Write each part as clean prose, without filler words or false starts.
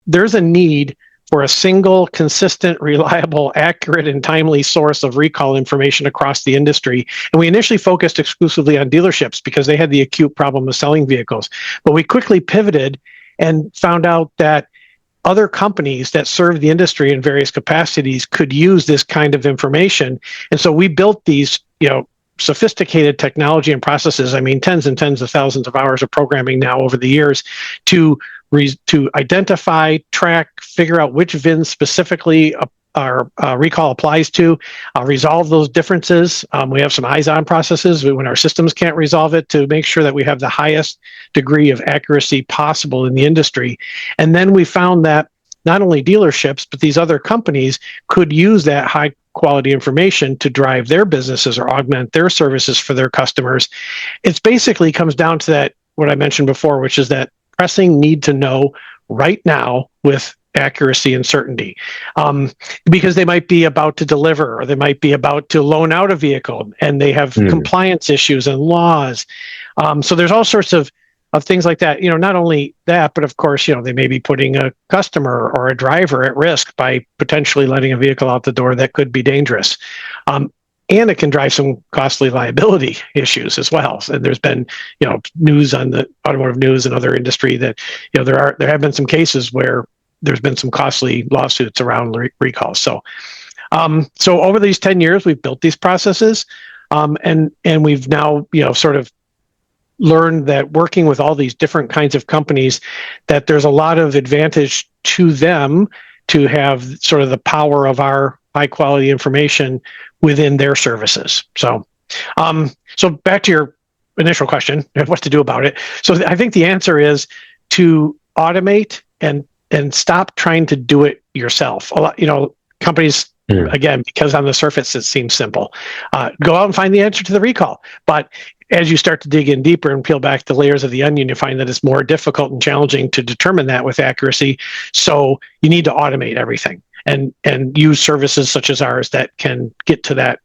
there's a need for a single, consistent, reliable, accurate, and timely source of recall information across the industry. And we initially focused exclusively on dealerships because they had the acute problem of selling vehicles. But we quickly pivoted and found out that other companies that serve the industry in various capacities could use this kind of information. And so we built these, sophisticated technology and processes. I mean, tens and tens of thousands of hours of programming now over the years to identify, track, figure out which VINs specifically our recall applies to, resolve those differences. We have some eyes-on processes when our systems can't resolve it to make sure that we have the highest degree of accuracy possible in the industry. And then we found that not only dealerships, but these other companies could use that high quality information to drive their businesses or augment their services for their customers. It's basically comes down to that, what I mentioned before, which is that pressing need to know right now with accuracy and certainty, because they might be about to deliver or they might be about to loan out a vehicle and they have compliance issues and laws. So there's all sorts of things like that. Not only that, but of course, they may be putting a customer or a driver at risk by potentially letting a vehicle out the door that could be dangerous. And it can drive some costly liability issues as well. So there's been, news on the automotive news and other industry that, there have been some cases where there's been some costly lawsuits around recalls. So over these 10 years, we've built these processes, and we've now, sort of learned that working with all these different kinds of companies, that there's a lot of advantage to them to have sort of the power of our high quality information within their services. So back to your initial question, what to do about it. So I think the answer is to automate and stop trying to do it yourself. A lot, companies, again, because on the surface it seems simple, go out and find the answer to the recall. But as you start to dig in deeper and peel back the layers of the onion, you find that it's more difficult and challenging to determine that with accuracy. So you need to automate everything and use services such as ours that can get to that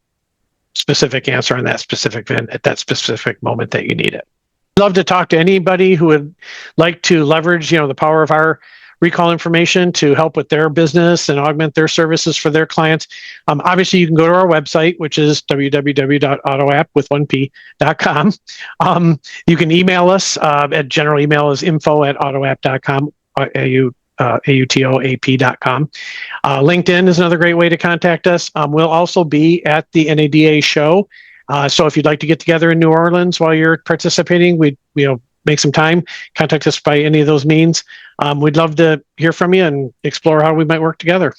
specific answer on that specific VIN at that specific moment that you need it. I'd love to talk to anybody who would like to leverage, the power of our recall information to help with their business and augment their services for their clients. Obviously, you can go to our website, which is www.autoapp.com. You can email us at general email is info@autoapp.com, AUTOAP.com. LinkedIn is another great way to contact us. We'll also be at the NADA show. So if you'd like to get together in New Orleans while you're participating, we'd make some time, contact us by any of those means. We'd love to hear from you and explore how we might work together.